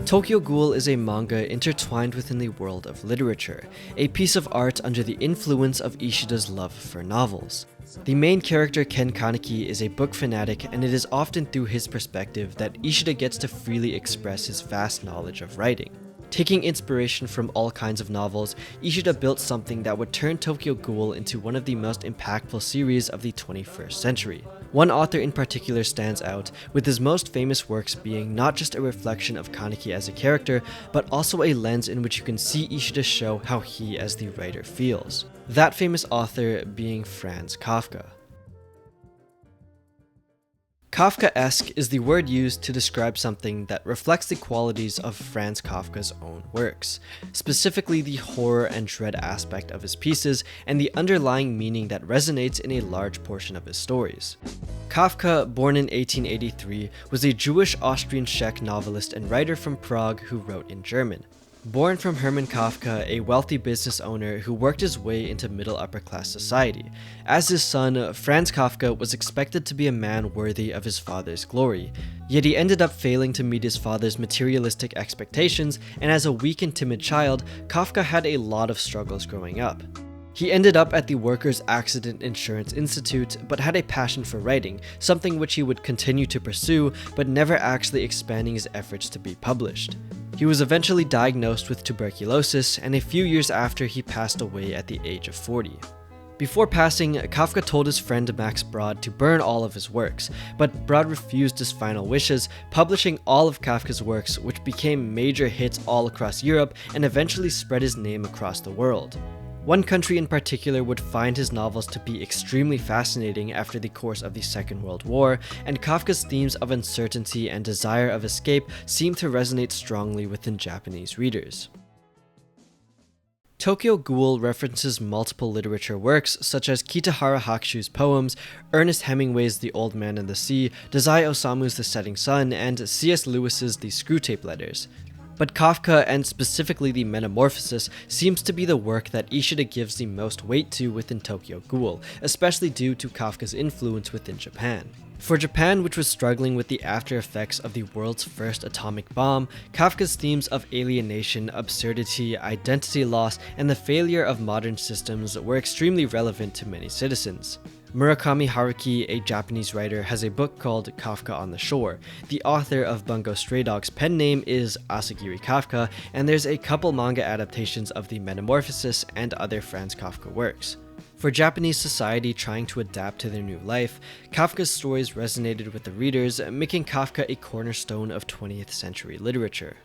Tokyo Ghoul is a manga intertwined within the world of literature, a piece of art under the influence of Ishida's love for novels. The main character Ken Kaneki is a book fanatic, and it is often through his perspective that Ishida gets to freely express his vast knowledge of writing. Taking inspiration from all kinds of novels, Ishida built something that would turn Tokyo Ghoul into one of the most impactful series of the 21st century. One author in particular stands out, with his most famous works being not just a reflection of Kaneki as a character, but also a lens in which you can see Ishida show how he as the writer feels. That famous author being Franz Kafka. Kafkaesque is the word used to describe something that reflects the qualities of Franz Kafka's own works, specifically the horror and dread aspect of his pieces and the underlying meaning that resonates in a large portion of his stories. Kafka, born in 1883, was a Jewish Austrian Czech novelist and writer from Prague who wrote in German. Born from Hermann Kafka, a wealthy business owner who worked his way into middle-upper-class society. As his son, Franz Kafka was expected to be a man worthy of his father's glory, yet he ended up failing to meet his father's materialistic expectations, and as a weak and timid child, Kafka had a lot of struggles growing up. He ended up at the Workers' Accident Insurance Institute, but had a passion for writing, something which he would continue to pursue, but never actually expanding his efforts to be published. He was eventually diagnosed with tuberculosis, and a few years after he passed away at the age of 40. Before passing, Kafka told his friend Max Brod to burn all of his works, but Brod refused his final wishes, publishing all of Kafka's works, which became major hits all across Europe and eventually spread his name across the world. One country in particular would find his novels to be extremely fascinating after the course of the Second World War, and Kafka's themes of uncertainty and desire of escape seem to resonate strongly within Japanese readers. Tokyo Ghoul references multiple literature works such as Kitahara Hakushu's poems, Ernest Hemingway's The Old Man and the Sea, Dazai Osamu's The Setting Sun, and C.S. Lewis's The Screwtape Letters. But Kafka, and specifically the Metamorphosis, seems to be the work that Ishida gives the most weight to within Tokyo Ghoul, especially due to Kafka's influence within Japan. For Japan, which was struggling with the after effects of the world's first atomic bomb, Kafka's themes of alienation, absurdity, identity loss, and the failure of modern systems were extremely relevant to many citizens. Murakami Haruki, a Japanese writer, has a book called Kafka on the Shore. The author of Bungo Stray Dogs' pen name is Asagiri Kafka, and there's a couple manga adaptations of the Metamorphosis and other Franz Kafka works. For Japanese society trying to adapt to their new life, Kafka's stories resonated with the readers, making Kafka a cornerstone of 20th century literature.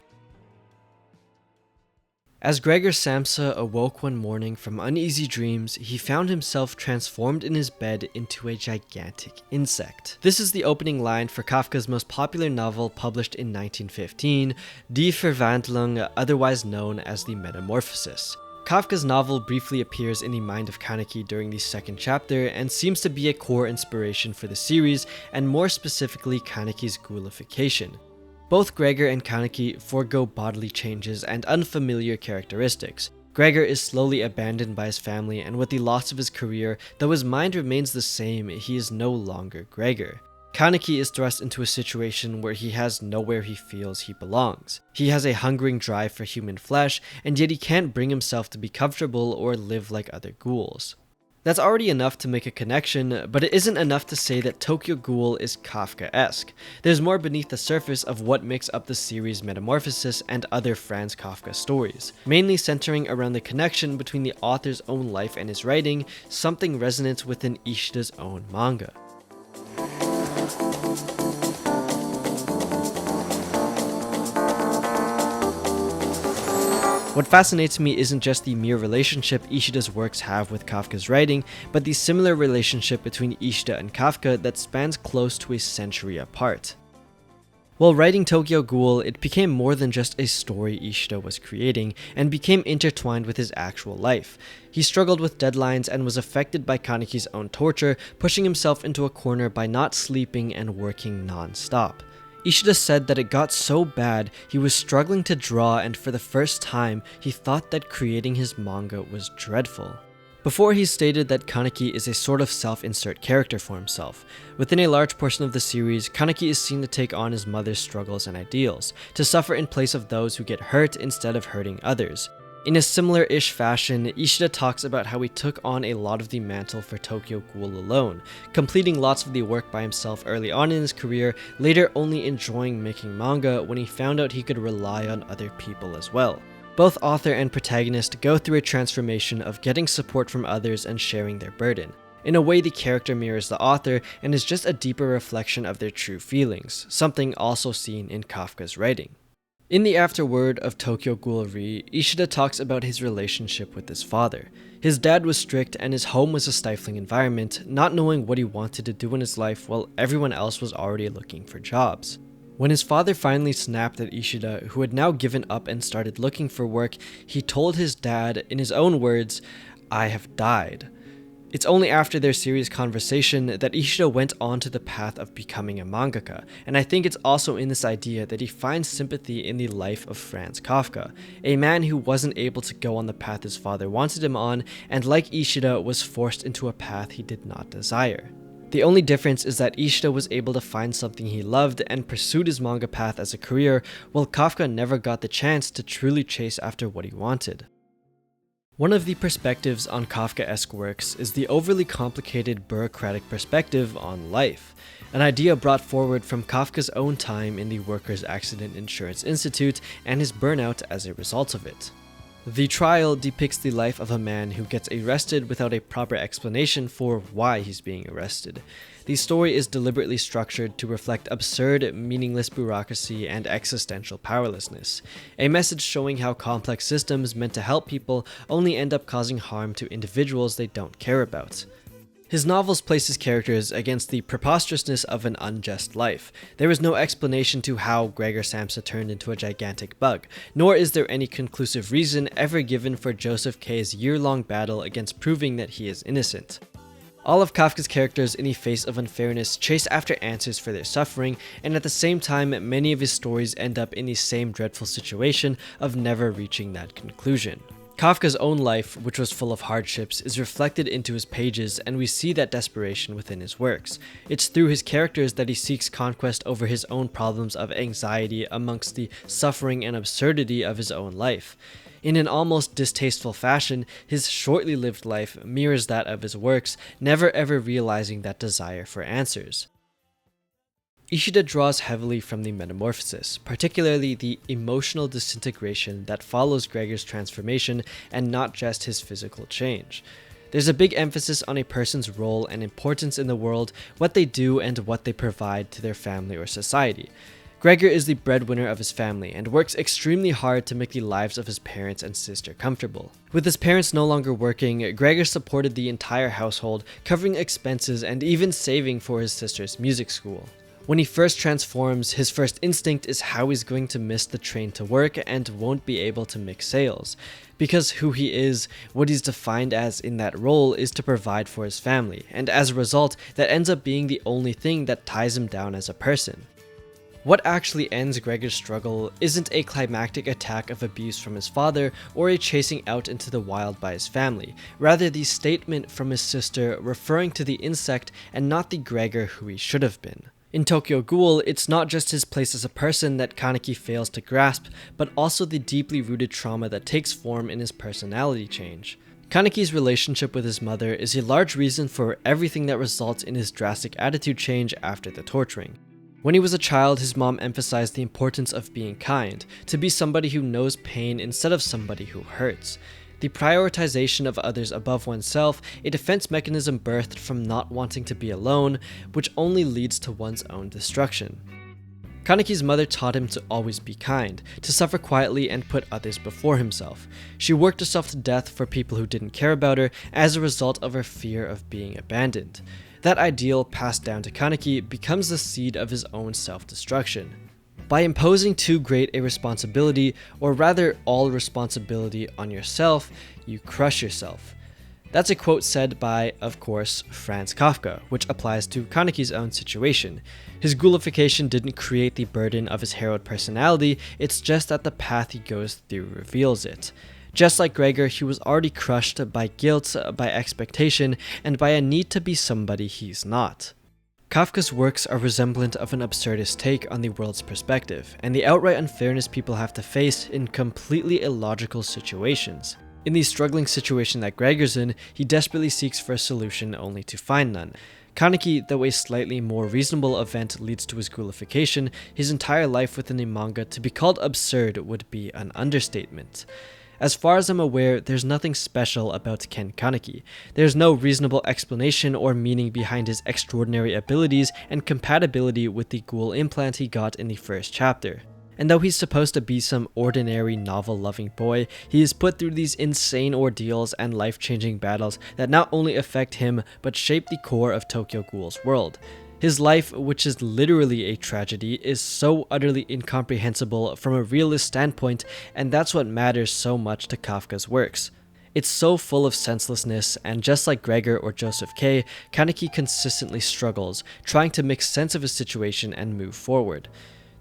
As Gregor Samsa awoke one morning from uneasy dreams, he found himself transformed in his bed into a gigantic insect. This is the opening line for Kafka's most popular novel published in 1915, Die Verwandlung, otherwise known as The Metamorphosis. Kafka's novel briefly appears in the mind of Kaneki during the second chapter and seems to be a core inspiration for the series, and more specifically Kaneki's gulification. Both Gregor and Kaneki forego bodily changes and unfamiliar characteristics. Gregor is slowly abandoned by his family, and with the loss of his career, though his mind remains the same, he is no longer Gregor. Kaneki is thrust into a situation where he has nowhere he feels he belongs. He has a hungering drive for human flesh, and yet he can't bring himself to be comfortable or live like other ghouls. That's already enough to make a connection, but it isn't enough to say that Tokyo Ghoul is Kafkaesque. There's more beneath the surface of what makes up the series' Metamorphosis and other Franz Kafka stories, mainly centering around the connection between the author's own life and his writing, something resonant within Ishida's own manga. What fascinates me isn't just the mere relationship Ishida's works have with Kafka's writing, but the similar relationship between Ishida and Kafka that spans close to a century apart. While writing Tokyo Ghoul, it became more than just a story Ishida was creating, and became intertwined with his actual life. He struggled with deadlines and was affected by Kaneki's own torture, pushing himself into a corner by not sleeping and working non-stop. Ishida said that it got so bad he was struggling to draw, and for the first time he thought that creating his manga was dreadful. Before, he stated that Kaneki is a sort of self-insert character for himself. Within a large portion of the series, Kaneki is seen to take on his mother's struggles and ideals, to suffer in place of those who get hurt instead of hurting others. In a similar-ish fashion, Ishida talks about how he took on a lot of the mantle for Tokyo Ghoul alone, completing lots of the work by himself early on in his career, later only enjoying making manga when he found out he could rely on other people as well. Both author and protagonist go through a transformation of getting support from others and sharing their burden. In a way, the character mirrors the author and is just a deeper reflection of their true feelings, something also seen in Kafka's writing. In the afterword of Tokyo Ghoul-Re, Ishida talks about his relationship with his father. His dad was strict and his home was a stifling environment, not knowing what he wanted to do in his life while everyone else was already looking for jobs. When his father finally snapped at Ishida, who had now given up and started looking for work, he told his dad, in his own words, "I have died." It's only after their serious conversation that Ishida went on to the path of becoming a mangaka, and I think it's also in this idea that he finds sympathy in the life of Franz Kafka, a man who wasn't able to go on the path his father wanted him on, and like Ishida was forced into a path he did not desire. The only difference is that Ishida was able to find something he loved and pursued his manga path as a career, while Kafka never got the chance to truly chase after what he wanted. One of the perspectives on Kafkaesque works is the overly complicated bureaucratic perspective on life, an idea brought forward from Kafka's own time in the Workers' Accident Insurance Institute and his burnout as a result of it. The trial depicts the life of a man who gets arrested without a proper explanation for why he's being arrested. The story is deliberately structured to reflect absurd, meaningless bureaucracy and existential powerlessness, a message showing how complex systems meant to help people only end up causing harm to individuals they don't care about. His novels place his characters against the preposterousness of an unjust life. There is no explanation to how Gregor Samsa turned into a gigantic bug, nor is there any conclusive reason ever given for Joseph K's year-long battle against proving that he is innocent. All of Kafka's characters in the face of unfairness chase after answers for their suffering, and at the same time, many of his stories end up in the same dreadful situation of never reaching that conclusion. Kafka's own life, which was full of hardships, is reflected into his pages, and we see that desperation within his works. It's through his characters that he seeks conquest over his own problems of anxiety amongst the suffering and absurdity of his own life. In an almost distasteful fashion, his shortly lived life mirrors that of his works, never ever realizing that desire for answers. Ishida draws heavily from the Metamorphosis, particularly the emotional disintegration that follows Gregor's transformation and not just his physical change. There's a big emphasis on a person's role and importance in the world, what they do and what they provide to their family or society. Gregor is the breadwinner of his family and works extremely hard to make the lives of his parents and sister comfortable. With his parents no longer working, Gregor supported the entire household, covering expenses and even saving for his sister's music school. When he first transforms, his first instinct is how he's going to miss the train to work and won't be able to make sales. Because who he is, what he's defined as in that role is to provide for his family, and as a result, that ends up being the only thing that ties him down as a person. What actually ends Gregor's struggle isn't a climactic attack of abuse from his father or a chasing out into the wild by his family, rather the statement from his sister referring to the insect and not the Gregor who he should have been. In Tokyo Ghoul, it's not just his place as a person that Kaneki fails to grasp, but also the deeply rooted trauma that takes form in his personality change. Kaneki's relationship with his mother is a large reason for everything that results in his drastic attitude change after the torturing. When he was a child, his mom emphasized the importance of being kind, to be somebody who knows pain instead of somebody who hurts. The prioritization of others above oneself, a defense mechanism birthed from not wanting to be alone, which only leads to one's own destruction. Kaneki's mother taught him to always be kind, to suffer quietly and put others before himself. She worked herself to death for people who didn't care about her as a result of her fear of being abandoned. That ideal passed down to Kaneki becomes the seed of his own self-destruction. By imposing too great a responsibility, or rather all responsibility on yourself, you crush yourself. That's a quote said by, of course, Franz Kafka, which applies to Kaneki's own situation. His gulification didn't create the burden of his harrowed personality, it's just that the path he goes through reveals it. Just like Gregor, he was already crushed by guilt, by expectation, and by a need to be somebody he's not. Kafka's works are resemblant of an absurdist take on the world's perspective, and the outright unfairness people have to face in completely illogical situations. In the struggling situation that Gregor's in, he desperately seeks for a solution only to find none. Kaneki, though a slightly more reasonable event leads to his gulification, his entire life within the manga to be called absurd would be an understatement. As far as I'm aware, there's nothing special about Ken Kaneki. There's no reasonable explanation or meaning behind his extraordinary abilities and compatibility with the ghoul implant he got in the first chapter. And though he's supposed to be some ordinary novel-loving boy, he is put through these insane ordeals and life-changing battles that not only affect him, but shape the core of Tokyo Ghoul's world. His life, which is literally a tragedy, is so utterly incomprehensible from a realist standpoint, and that's what matters so much to Kafka's works. It's so full of senselessness, and just like Gregor or Joseph K., Kaneki consistently struggles, trying to make sense of his situation and move forward.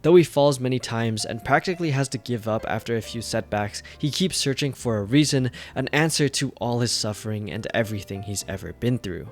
Though he falls many times and practically has to give up after a few setbacks, he keeps searching for a reason, an answer to all his suffering and everything he's ever been through.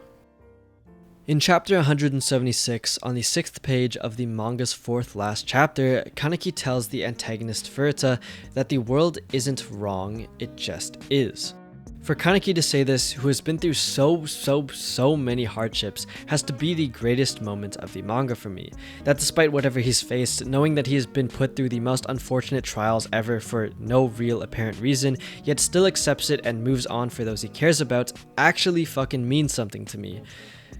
In chapter 176, on the 6th page of the manga's 4th last chapter, Kaneki tells the antagonist Furuta that the world isn't wrong, it just is. For Kaneki to say this, who has been through so many hardships, has to be the greatest moment of the manga for me. That despite whatever he's faced, knowing that he has been put through the most unfortunate trials ever for no real apparent reason, yet still accepts it and moves on for those he cares about, actually fucking means something to me.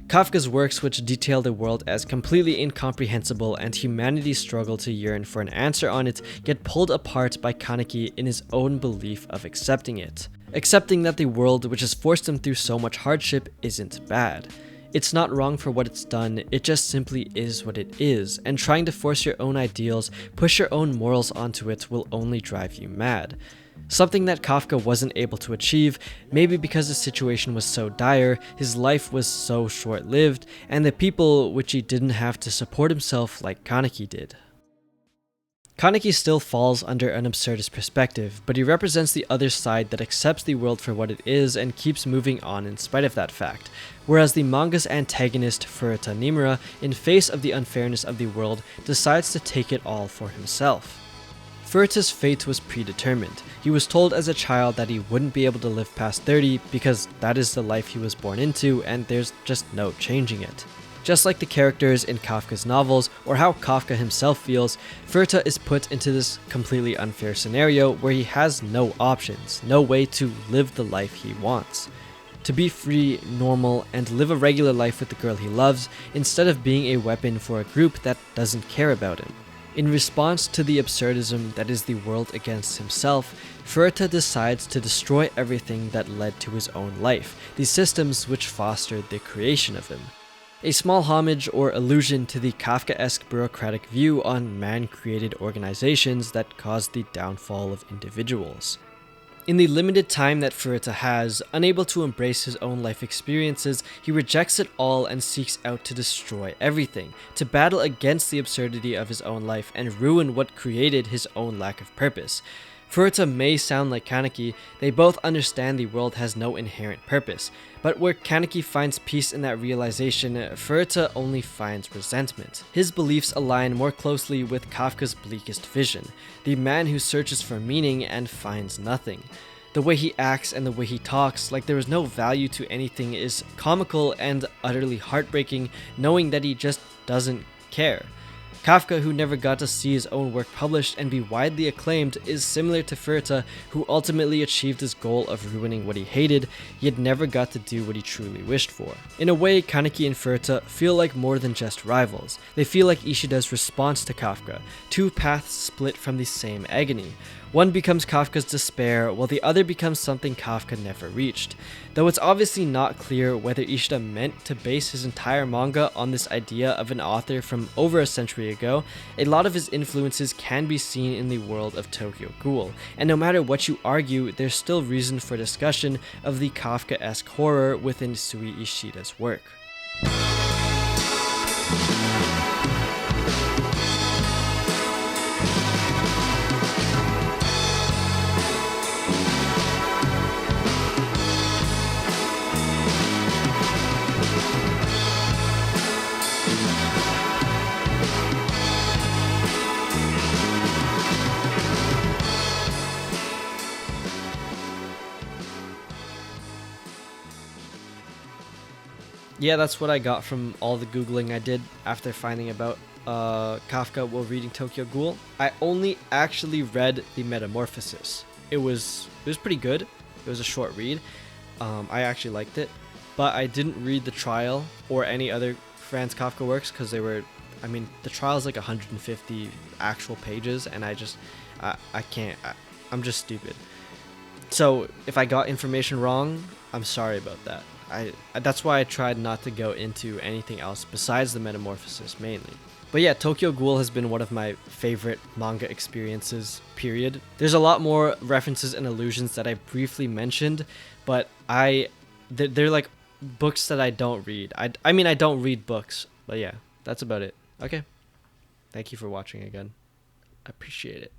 Kafka's works, which detail the world as completely incomprehensible and humanity's struggle to yearn for an answer on it, get pulled apart by Kaneki in his own belief of accepting it. Accepting that the world, which has forced him through so much hardship, isn't bad. It's not wrong for what it's done, it just simply is what it is, and trying to force your own ideals, push your own morals onto it will only drive you mad. Something that Kafka wasn't able to achieve, maybe because the situation was so dire, his life was so short-lived, and the people which he didn't have to support himself like Kaneki did. Kaneki still falls under an absurdist perspective, but he represents the other side that accepts the world for what it is and keeps moving on in spite of that fact, whereas the manga's antagonist Furuta Nimura, in face of the unfairness of the world, decides to take it all for himself. Furuta's fate was predetermined. He was told as a child that he wouldn't be able to live past 30 because that is the life he was born into and there's just no changing it. Just like the characters in Kafka's novels, or how Kafka himself feels, Furuta is put into this completely unfair scenario where he has no options, no way to live the life he wants. To be free, normal, and live a regular life with the girl he loves, instead of being a weapon for a group that doesn't care about him. In response to the absurdism that is the world against himself, Furuta decides to destroy everything that led to his own life, the systems which fostered the creation of him. A small homage or allusion to the Kafkaesque bureaucratic view on man-created organizations that caused the downfall of individuals. In the limited time that Furuta has, unable to embrace his own life experiences, he rejects it all and seeks out to destroy everything, to battle against the absurdity of his own life and ruin what created his own lack of purpose. Furuta may sound like Kaneki, they both understand the world has no inherent purpose, but where Kaneki finds peace in that realization, Furuta only finds resentment. His beliefs align more closely with Kafka's bleakest vision, the man who searches for meaning and finds nothing. The way he acts and the way he talks, like there is no value to anything, is comical and utterly heartbreaking, knowing that he just doesn't care. Kafka, who never got to see his own work published and be widely acclaimed, is similar to Furuta, who ultimately achieved his goal of ruining what he hated, yet never got to do what he truly wished for. In a way, Kaneki and Furuta feel like more than just rivals. They feel like Ishida's response to Kafka, two paths split from the same agony. One becomes Kafka's despair, while the other becomes something Kafka never reached. Though it's obviously not clear whether Ishida meant to base his entire manga on this idea of an author from over a century ago, a lot of his influences can be seen in the world of Tokyo Ghoul, and no matter what you argue, there's still reason for discussion of the Kafkaesque horror within Sui Ishida's work. Yeah, that's what I got from all the Googling I did after finding about Kafka while reading Tokyo Ghoul. I only actually read the Metamorphosis. It was pretty good. It was a short read. I actually liked it, but I didn't read the trial or any other Franz Kafka works because they were, I mean, the trial is like 150 actual pages, and I can't. I'm just stupid. So if I got information wrong, I'm sorry about that. That's why I tried not to go into anything else besides the Metamorphosis mainly. But yeah, Tokyo Ghoul has been one of my favorite manga experiences, period. There's a lot more references and allusions that I briefly mentioned, but they're like books that I don't read. I mean, I don't read books, but yeah, that's about it. Okay. Thank you for watching again. I appreciate it.